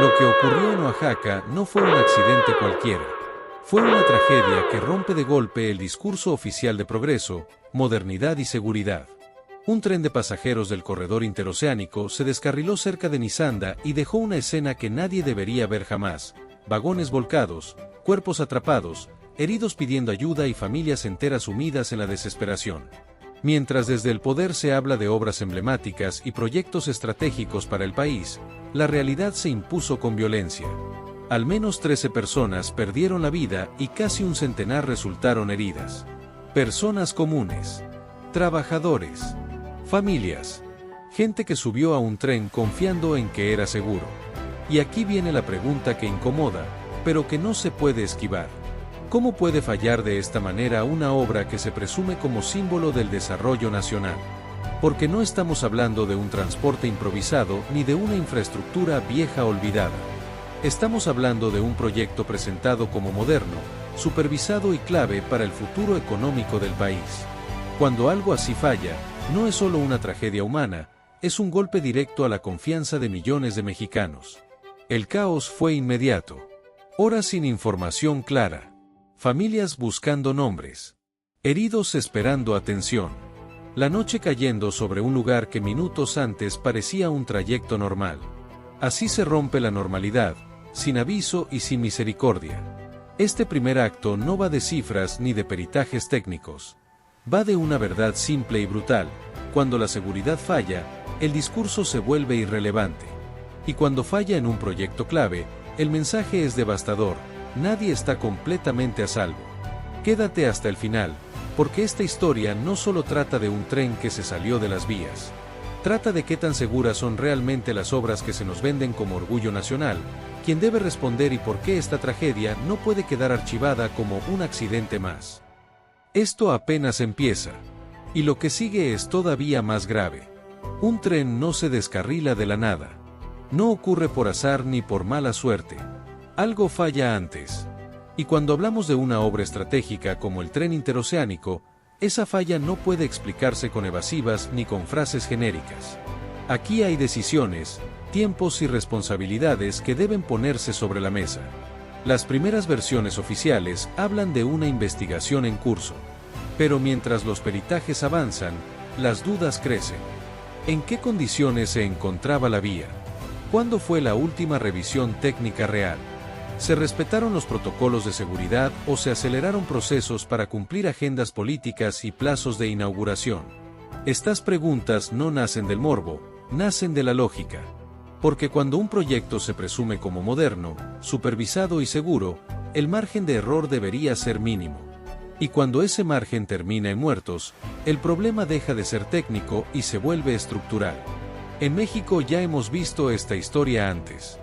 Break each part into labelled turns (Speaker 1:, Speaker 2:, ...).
Speaker 1: Lo que ocurrió en Oaxaca no fue un accidente cualquiera. Fue una tragedia que rompe de golpe el discurso oficial de progreso, modernidad y seguridad. Un tren de pasajeros del corredor interoceánico se descarriló cerca de Nisanda y dejó una escena que nadie debería ver jamás: vagones volcados, cuerpos atrapados, heridos pidiendo ayuda y familias enteras sumidas en la desesperación. Mientras desde el poder se habla de obras emblemáticas y proyectos estratégicos para el país, la realidad se impuso con violencia. Al menos 13 personas perdieron la vida y casi un centenar resultaron heridas. Personas comunes, trabajadores, familias, gente que subió a un tren confiando en que era seguro. Y aquí viene la pregunta que incomoda, pero que no se puede esquivar. ¿Cómo puede fallar de esta manera una obra que se presume como símbolo del desarrollo nacional? Porque no estamos hablando de un transporte improvisado ni de una infraestructura vieja olvidada. Estamos hablando de un proyecto presentado como moderno, supervisado y clave para el futuro económico del país. Cuando algo así falla, no es solo una tragedia humana, es un golpe directo a la confianza de millones de mexicanos. El caos fue inmediato. Horas sin información clara. Familias buscando nombres. Heridos esperando atención. La noche cayendo sobre un lugar que minutos antes parecía un trayecto normal. Así se rompe la normalidad, sin aviso y sin misericordia. Este primer acto no va de cifras ni de peritajes técnicos. Va de una verdad simple y brutal: cuando la seguridad falla, el discurso se vuelve irrelevante. Y cuando falla en un proyecto clave, el mensaje es devastador: nadie está completamente a salvo. Quédate hasta el final, porque esta historia no solo trata de un tren que se salió de las vías. Trata de qué tan seguras son realmente las obras que se nos venden como orgullo nacional, quién debe responder y por qué esta tragedia no puede quedar archivada como un accidente más. Esto apenas empieza. Y lo que sigue es todavía más grave. Un tren no se descarrila de la nada. No ocurre por azar ni por mala suerte. Algo falla antes. Y cuando hablamos de una obra estratégica como el tren interoceánico, esa falla no puede explicarse con evasivas ni con frases genéricas. Aquí hay decisiones, tiempos y responsabilidades que deben ponerse sobre la mesa. Las primeras versiones oficiales hablan de una investigación en curso. Pero mientras los peritajes avanzan, las dudas crecen. ¿En qué condiciones se encontraba la vía? ¿Cuándo fue la última revisión técnica real? ¿Se respetaron los protocolos de seguridad o se aceleraron procesos para cumplir agendas políticas y plazos de inauguración? Estas preguntas no nacen del morbo, nacen de la lógica. Porque cuando un proyecto se presume como moderno, supervisado y seguro, el margen de error debería ser mínimo. Y cuando ese margen termina en muertos, el problema deja de ser técnico y se vuelve estructural. En México ya hemos visto esta historia antes.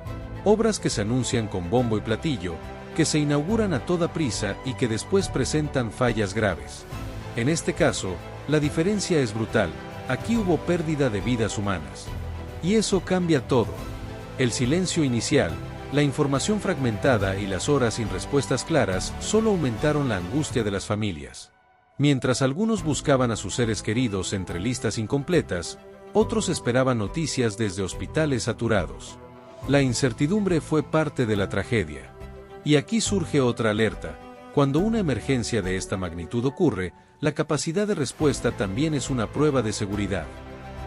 Speaker 1: Obras que se anuncian con bombo y platillo, que se inauguran a toda prisa y que después presentan fallas graves. En este caso, la diferencia es brutal: aquí hubo pérdida de vidas humanas. Y eso cambia todo. El silencio inicial, la información fragmentada y las horas sin respuestas claras solo aumentaron la angustia de las familias. Mientras algunos buscaban a sus seres queridos entre listas incompletas, otros esperaban noticias desde hospitales saturados. La incertidumbre fue parte de la tragedia. Y aquí surge otra alerta: cuando una emergencia de esta magnitud ocurre, la capacidad de respuesta también es una prueba de seguridad.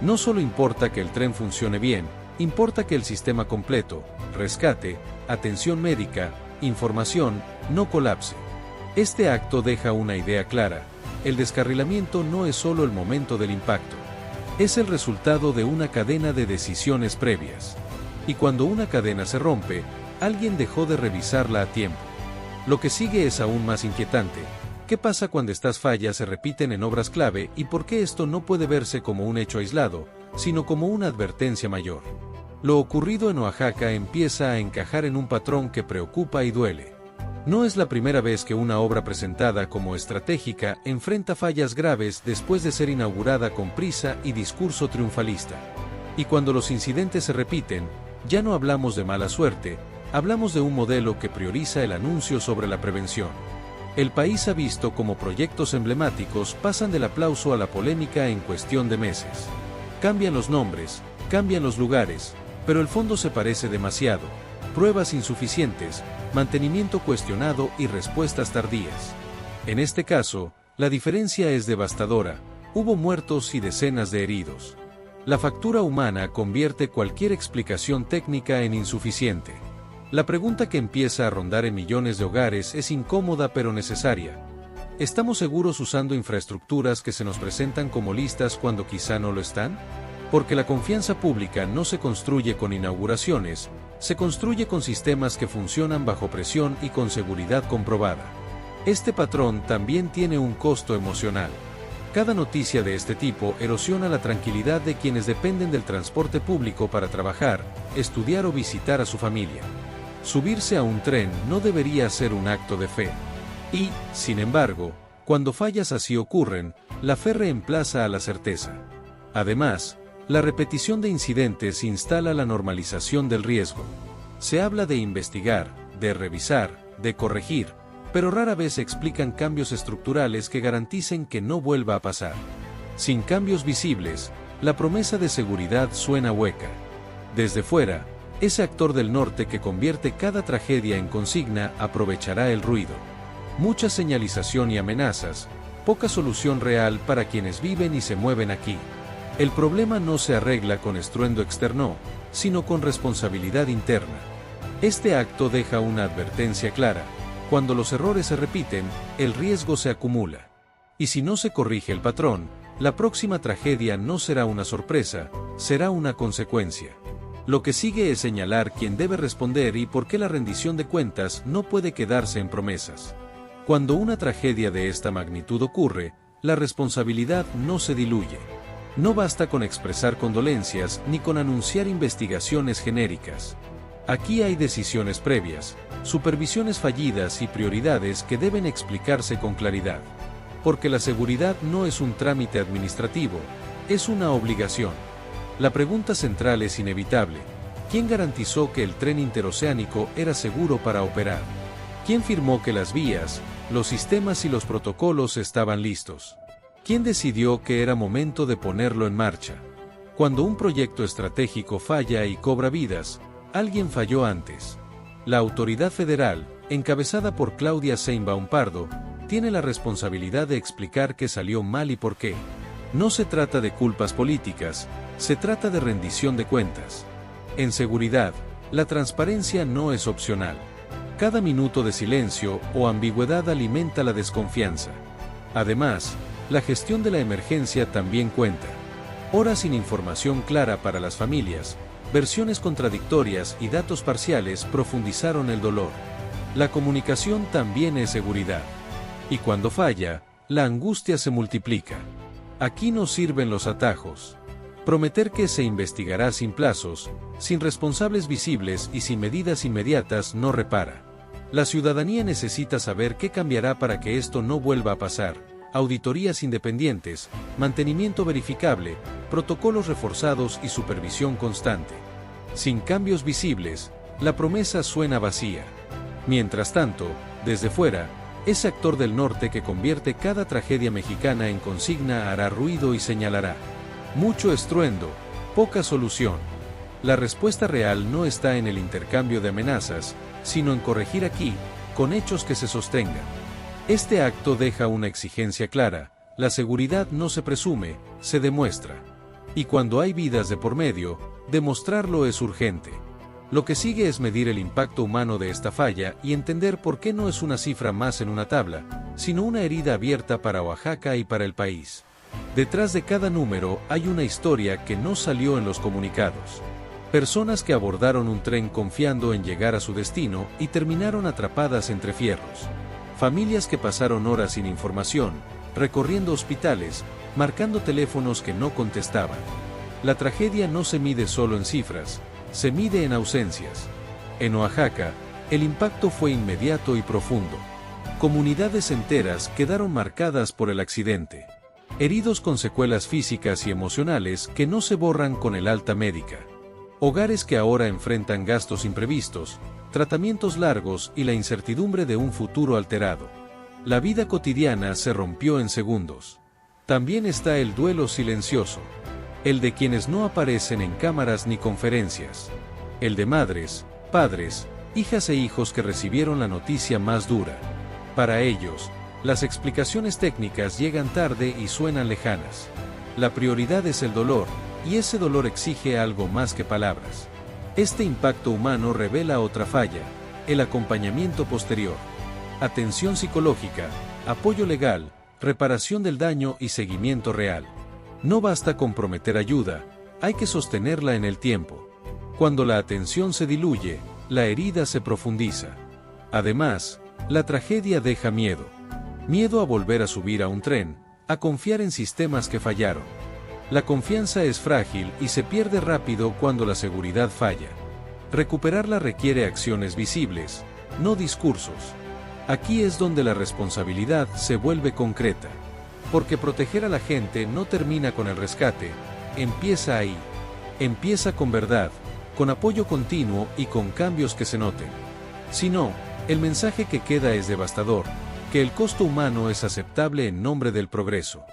Speaker 1: No solo importa que el tren funcione bien, importa que el sistema completo, rescate, atención médica, información, no colapse. Este acto deja una idea clara: el descarrilamiento no es solo el momento del impacto. Es el resultado de una cadena de decisiones previas. Y cuando una cadena se rompe, alguien dejó de revisarla a tiempo. Lo que sigue es aún más inquietante. ¿Qué pasa cuando estas fallas se repiten en obras clave y por qué esto no puede verse como un hecho aislado, sino como una advertencia mayor? Lo ocurrido en Oaxaca empieza a encajar en un patrón que preocupa y duele. No es la primera vez que una obra presentada como estratégica enfrenta fallas graves después de ser inaugurada con prisa y discurso triunfalista. Y cuando los incidentes se repiten, ya no hablamos de mala suerte, hablamos de un modelo que prioriza el anuncio sobre la prevención. El país ha visto cómo proyectos emblemáticos pasan del aplauso a la polémica en cuestión de meses. Cambian los nombres, cambian los lugares, pero el fondo se parece demasiado: pruebas insuficientes, mantenimiento cuestionado y respuestas tardías. En este caso, la diferencia es devastadora, hubo muertos y decenas de heridos. La factura humana convierte cualquier explicación técnica en insuficiente. La pregunta que empieza a rondar en millones de hogares es incómoda pero necesaria. ¿Estamos seguros usando infraestructuras que se nos presentan como listas cuando quizá no lo están? Porque la confianza pública no se construye con inauguraciones, se construye con sistemas que funcionan bajo presión y con seguridad comprobada. Este patrón también tiene un costo emocional. Cada noticia de este tipo erosiona la tranquilidad de quienes dependen del transporte público para trabajar, estudiar o visitar a su familia. Subirse a un tren no debería ser un acto de fe. Y, sin embargo, cuando fallas así ocurren, la fe reemplaza a la certeza. Además, la repetición de incidentes instala la normalización del riesgo. Se habla de investigar, de revisar, de corregir, pero rara vez se explican cambios estructurales que garanticen que no vuelva a pasar. Sin cambios visibles, la promesa de seguridad suena hueca. Desde fuera, ese actor del norte que convierte cada tragedia en consigna aprovechará el ruido. Mucha señalización y amenazas, poca solución real para quienes viven y se mueven aquí. El problema no se arregla con estruendo externo, sino con responsabilidad interna. Este acto deja una advertencia clara: cuando los errores se repiten, el riesgo se acumula. Y si no se corrige el patrón, la próxima tragedia no será una sorpresa, será una consecuencia. Lo que sigue es señalar quién debe responder y por qué la rendición de cuentas no puede quedarse en promesas. Cuando una tragedia de esta magnitud ocurre, la responsabilidad no se diluye. No basta con expresar condolencias ni con anunciar investigaciones genéricas. Aquí hay decisiones previas, supervisiones fallidas y prioridades que deben explicarse con claridad. Porque la seguridad no es un trámite administrativo, es una obligación. La pregunta central es inevitable: ¿quién garantizó que el tren interoceánico era seguro para operar? ¿Quién firmó que las vías, los sistemas y los protocolos estaban listos? ¿Quién decidió que era momento de ponerlo en marcha? Cuando un proyecto estratégico falla y cobra vidas, alguien falló antes. La autoridad federal, encabezada por Claudia Sheinbaum Pardo, tiene la responsabilidad de explicar qué salió mal y por qué. No se trata de culpas políticas, se trata de rendición de cuentas. En seguridad, la transparencia no es opcional. Cada minuto de silencio o ambigüedad alimenta la desconfianza. Además, la gestión de la emergencia también cuenta. Horas sin información clara para las familias, versiones contradictorias y datos parciales profundizaron el dolor. La comunicación también es seguridad. Y cuando falla, la angustia se multiplica. Aquí no sirven los atajos. Prometer que se investigará sin plazos, sin responsables visibles y sin medidas inmediatas no repara. La ciudadanía necesita saber qué cambiará para que esto no vuelva a pasar: auditorías independientes, mantenimiento verificable, protocolos reforzados y supervisión constante. Sin cambios visibles, la promesa suena vacía. Mientras tanto, desde fuera, ese actor del norte que convierte cada tragedia mexicana en consigna hará ruido y señalará: mucho estruendo, poca solución. La respuesta real no está en el intercambio de amenazas, sino en corregir aquí, con hechos que se sostengan. Este acto deja una exigencia clara: la seguridad no se presume, se demuestra. Y cuando hay vidas de por medio, demostrarlo es urgente. Lo que sigue es medir el impacto humano de esta falla y entender por qué no es una cifra más en una tabla, sino una herida abierta para Oaxaca y para el país. Detrás de cada número hay una historia que no salió en los comunicados. Personas que abordaron un tren confiando en llegar a su destino y terminaron atrapadas entre fierros. Familias que pasaron horas sin información, recorriendo hospitales, marcando teléfonos que no contestaban. La tragedia no se mide solo en cifras, se mide en ausencias. En Oaxaca, el impacto fue inmediato y profundo. Comunidades enteras quedaron marcadas por el accidente. Heridos con secuelas físicas y emocionales que no se borran con el alta médica. Hogares que ahora enfrentan gastos imprevistos, tratamientos largos y la incertidumbre de un futuro alterado. La vida cotidiana se rompió en segundos. También está el duelo silencioso. El de quienes no aparecen en cámaras ni conferencias. El de madres, padres, hijas e hijos que recibieron la noticia más dura. Para ellos, las explicaciones técnicas llegan tarde y suenan lejanas. La prioridad es el dolor, y ese dolor exige algo más que palabras. Este impacto humano revela otra falla: el acompañamiento posterior. Atención psicológica, apoyo legal, reparación del daño y seguimiento real. No basta con prometer ayuda, hay que sostenerla en el tiempo. Cuando la atención se diluye, la herida se profundiza. Además, la tragedia deja miedo. Miedo a volver a subir a un tren, a confiar en sistemas que fallaron. La confianza es frágil y se pierde rápido cuando la seguridad falla. Recuperarla requiere acciones visibles, no discursos. Aquí es donde la responsabilidad se vuelve concreta. Porque proteger a la gente no termina con el rescate, empieza ahí. Empieza con verdad, con apoyo continuo y con cambios que se noten. Si no, el mensaje que queda es devastador, que el costo humano es aceptable en nombre del progreso.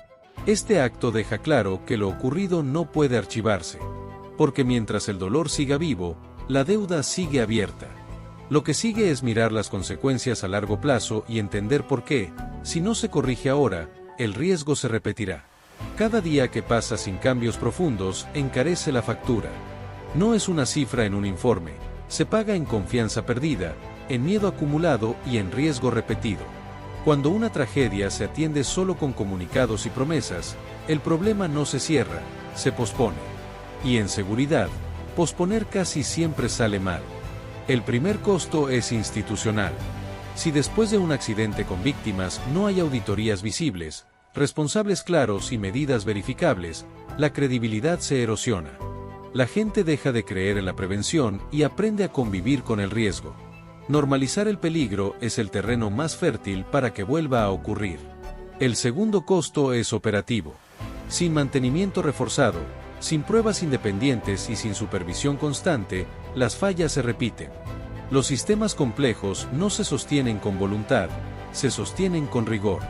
Speaker 1: Este acto deja claro que lo ocurrido no puede archivarse, porque mientras el dolor siga vivo, la deuda sigue abierta. Lo que sigue es mirar las consecuencias a largo plazo y entender por qué, si no se corrige ahora, el riesgo se repetirá. Cada día que pasa sin cambios profundos encarece la factura. No es una cifra en un informe, se paga en confianza perdida, en miedo acumulado y en riesgo repetido. Cuando una tragedia se atiende solo con comunicados y promesas, el problema no se cierra, se pospone. Y en seguridad, posponer casi siempre sale mal. El primer costo es institucional. Si después de un accidente con víctimas no hay auditorías visibles, responsables claros y medidas verificables, la credibilidad se erosiona. La gente deja de creer en la prevención y aprende a convivir con el riesgo. Normalizar el peligro es el terreno más fértil para que vuelva a ocurrir. El segundo costo es operativo. Sin mantenimiento reforzado, sin pruebas independientes y sin supervisión constante, las fallas se repiten. Los sistemas complejos no se sostienen con voluntad, se sostienen con rigor.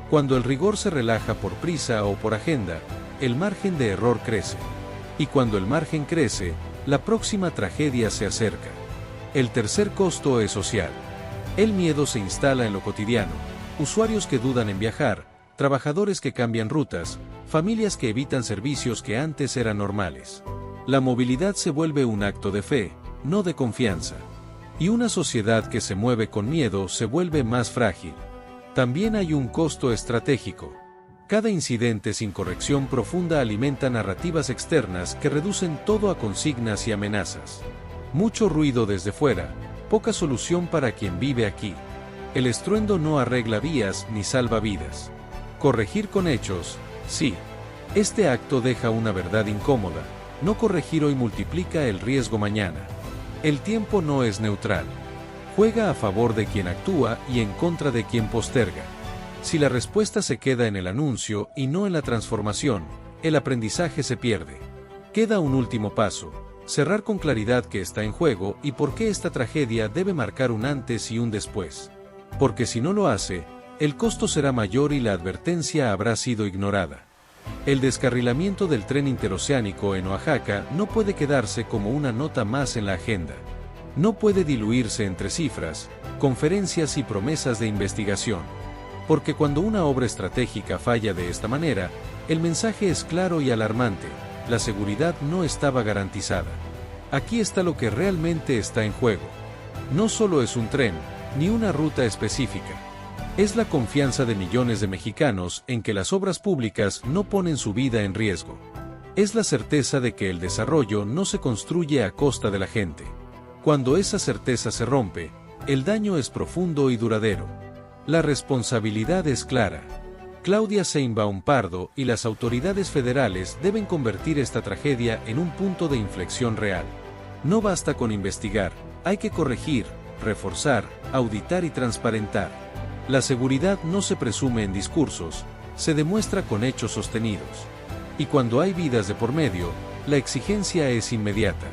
Speaker 1: Cuando el rigor se relaja por prisa o por agenda, el margen de error crece. Y cuando el margen crece, la próxima tragedia se acerca. El tercer costo es social. El miedo se instala en lo cotidiano. Usuarios que dudan en viajar, trabajadores que cambian rutas, familias que evitan servicios que antes eran normales. La movilidad se vuelve un acto de fe, no de confianza. Y una sociedad que se mueve con miedo se vuelve más frágil. También hay un costo estratégico. Cada incidente sin corrección profunda alimenta narrativas externas que reducen todo a consignas y amenazas. Mucho ruido desde fuera, poca solución para quien vive aquí. El estruendo no arregla vías ni salva vidas. Corregir con hechos, sí. Este acto deja una verdad incómoda. No corregir hoy multiplica el riesgo mañana. El tiempo no es neutral. Juega a favor de quien actúa y en contra de quien posterga. Si la respuesta se queda en el anuncio y no en la transformación, el aprendizaje se pierde. Queda un último paso: cerrar con claridad qué está en juego y por qué esta tragedia debe marcar un antes y un después. Porque si no lo hace, el costo será mayor y la advertencia habrá sido ignorada. El descarrilamiento del tren interoceánico en Oaxaca no puede quedarse como una nota más en la agenda. No puede diluirse entre cifras, conferencias y promesas de investigación. Porque cuando una obra estratégica falla de esta manera, el mensaje es claro y alarmante: la seguridad no estaba garantizada. Aquí está lo que realmente está en juego. No solo es un tren, ni una ruta específica. Es la confianza de millones de mexicanos en que las obras públicas no ponen su vida en riesgo. Es la certeza de que el desarrollo no se construye a costa de la gente. Cuando esa certeza se rompe, el daño es profundo y duradero. La responsabilidad es clara. Claudia Sheinbaum Pardo y las autoridades federales deben convertir esta tragedia en un punto de inflexión real. No basta con investigar, hay que corregir, reforzar, auditar y transparentar. La seguridad no se presume en discursos, se demuestra con hechos sostenidos. Y cuando hay vidas de por medio, la exigencia es inmediata.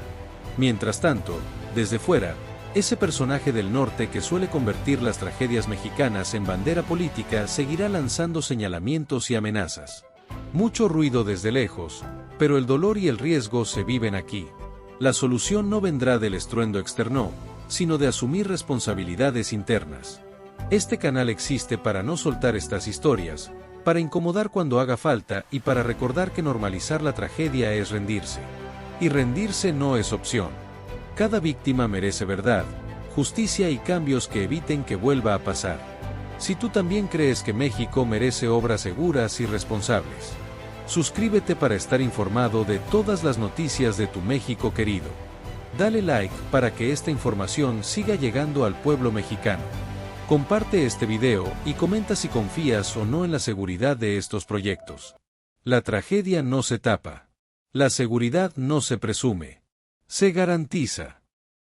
Speaker 1: Mientras tanto, desde fuera, ese personaje del norte que suele convertir las tragedias mexicanas en bandera política seguirá lanzando señalamientos y amenazas. Mucho ruido desde lejos, pero el dolor y el riesgo se viven aquí. La solución no vendrá del estruendo externo, sino de asumir responsabilidades internas. Este canal existe para no soltar estas historias, para incomodar cuando haga falta y para recordar que normalizar la tragedia es rendirse. Y rendirse no es opción. Cada víctima merece verdad, justicia y cambios que eviten que vuelva a pasar. Si tú también crees que México merece obras seguras y responsables, suscríbete para estar informado de todas las noticias de tu México querido. Dale like para que esta información siga llegando al pueblo mexicano. Comparte este video y comenta si confías o no en la seguridad de estos proyectos. La tragedia no se tapa. La seguridad no se presume. Se garantiza.